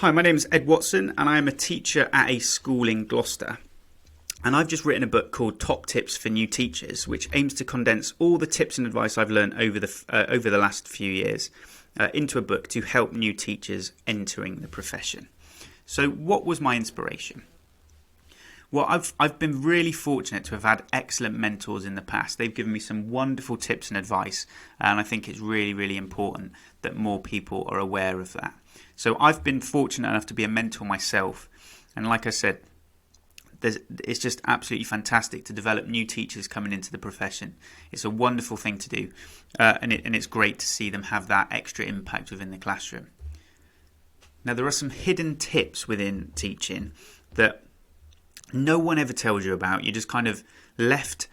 Hi, my name is Ed Watson and I am a teacher at a school in Gloucester. And I've just written a book called Top Tips for New Teachers, which aims to condense all the tips and advice I've learned over the last few years into a book to help new teachers entering the profession. So what was my inspiration? Well, I've been really fortunate to have had excellent mentors in the past. They've given me some wonderful tips and advice, and I think it's really, really important that more people are aware of that. So I've been fortunate enough to be a mentor myself, and like I said, it's just absolutely fantastic to develop new teachers coming into the profession. It's a wonderful thing to do, and it's great to see them have that extra impact within the classroom. Now, there are some hidden tips within teaching that no one ever tells you about. You're just kind of left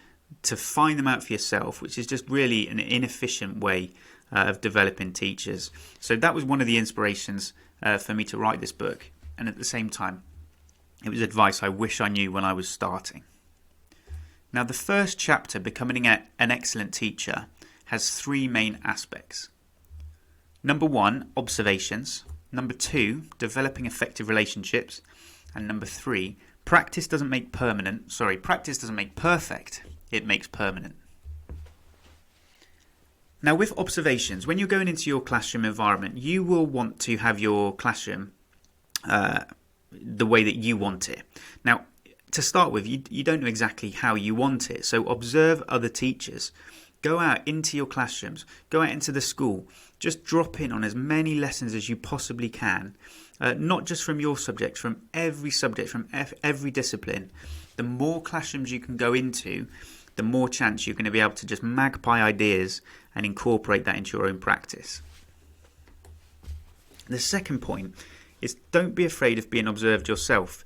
to find them out for yourself, which is just really an inefficient way of developing teachers. So that was one of the inspirations for me to write this book, and at the same time it was advice I wish I knew when I was starting. Now, the first chapter, Becoming an Excellent Teacher, has three main aspects. Number 1, observations. Number 2, developing effective relationships. And number 3, practice doesn't make perfect, it makes permanent. Now, with observations, when you're going into your classroom environment, you will want to have your classroom the way that you want it. Now, to start with, you don't know exactly how you want it, so observe other teachers. Go out into your classrooms, go out into the school, just drop in on as many lessons as you possibly can, not just from your subject, from every subject, from every discipline. The more classrooms you can go into, the more chance you're going to be able to just magpie ideas and incorporate that into your own practice. The second point is, don't be afraid of being observed yourself.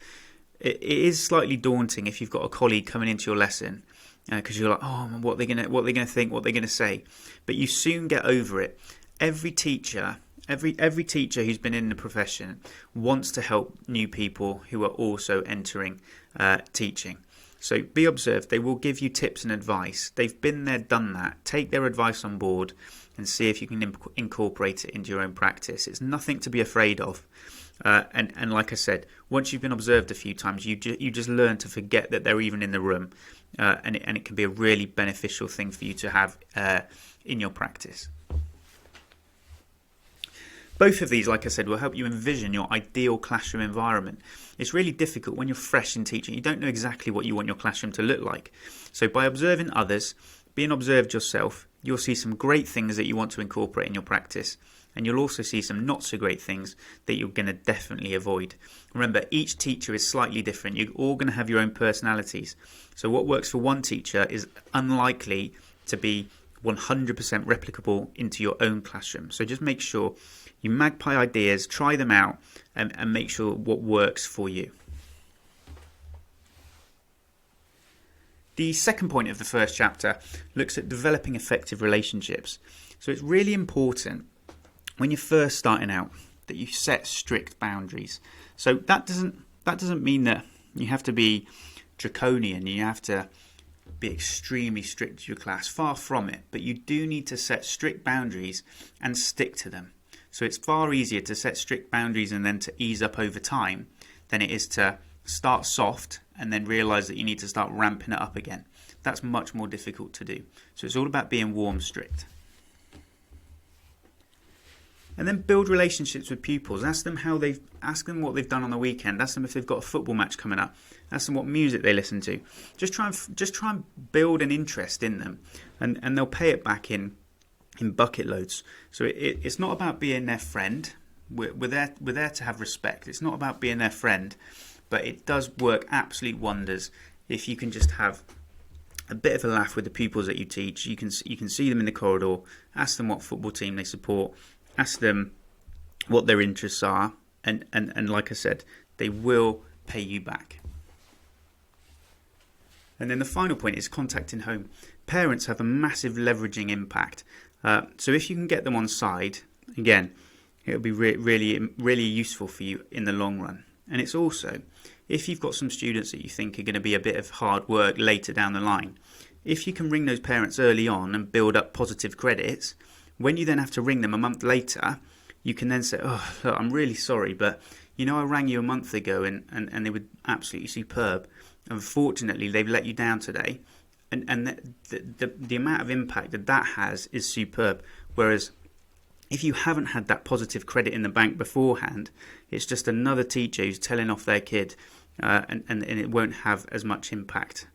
It is slightly daunting if you've got a colleague coming into your lesson because you're like, oh, what are they gonna think, what are they gonna say? But you soon get over it. Every teacher who's been in the profession wants to help new people who are also entering teaching. So be observed. They will give you tips and advice. They've been there, done that. Take their advice on board and see if you can incorporate it into your own practice. It's nothing to be afraid of. And like I said, once you've been observed a few times, you just learn to forget that they're even in the room, and it can be a really beneficial thing for you to have in your practice. Both of these, like I said, will help you envision your ideal classroom environment. It's really difficult when you're fresh in teaching. You don't know exactly what you want your classroom to look like. So by observing others, being observed yourself, you'll see some great things that you want to incorporate in your practice. And you'll also see some not so great things that you're going to definitely avoid. Remember, each teacher is slightly different. You're all going to have your own personalities. So what works for one teacher is unlikely to be 100% replicable into your own classroom. So just make sure you magpie ideas, try them out, and make sure what works for you. The second point of the first chapter looks at developing effective relationships. So it's really important when you're first starting out that you set strict boundaries. So that doesn't mean that you have to be draconian, you have to be extremely strict to your class. Far from it. But you do need to set strict boundaries and stick to them. So it's far easier to set strict boundaries and then to ease up over time than it is to start soft and then realise that you need to start ramping it up again. That's much more difficult to do. So it's all about being warm, strict. And then build relationships with pupils. Ask them what they've done on the weekend. Ask them if they've got a football match coming up. Ask them what music they listen to. Just try and build an interest in them, and they'll pay it back in bucket loads. So it's not about being their friend. We're there to have respect. It's not about being their friend, but it does work absolute wonders if you can just have a bit of a laugh with the pupils that you teach. You can see them in the corridor. Ask them what football team they support. Ask them what their interests are, and like I said, they will pay you back. And then the final point is contacting home. Parents have a massive leveraging impact. So if you can get them on side, again, it'll be really useful for you in the long run. And it's also, if you've got some students that you think are going to be a bit of hard work later down the line, if you can ring those parents early on and build up positive credits, when you then have to ring them a month later, you can then say, oh, look, I'm really sorry, but I rang you a month ago and they were absolutely superb. Unfortunately, they've let you down today. And the amount of impact that has is superb. Whereas if you haven't had that positive credit in the bank beforehand, it's just another teacher who's telling off their kid, and it won't have as much impact.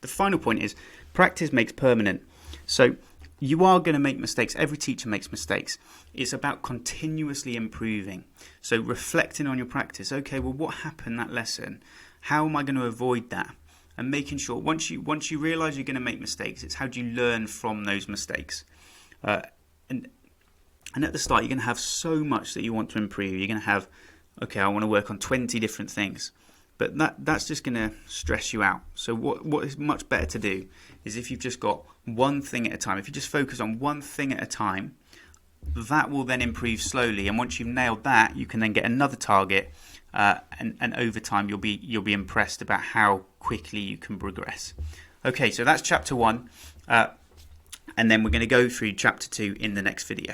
The final point is practice makes permanent. So you are going to make mistakes. Every teacher makes mistakes. It's about continuously improving. So reflecting on your practice. Okay, well, what happened that lesson? How am I going to avoid that? And making sure once you realise you're going to make mistakes, it's how do you learn from those mistakes. And at the start, you're going to have so much that you want to improve. You're going to have, okay, I want to work on 20 different things. But that's just going to stress you out. So what is much better to do is if you've just got one thing at a time, if you just focus on one thing at a time, that will then improve slowly. And once you've nailed that, you can then get another target, and over time you'll be impressed about how quickly you can progress. Okay, so that's chapter 1, and then we're going to go through chapter 2 in the next video.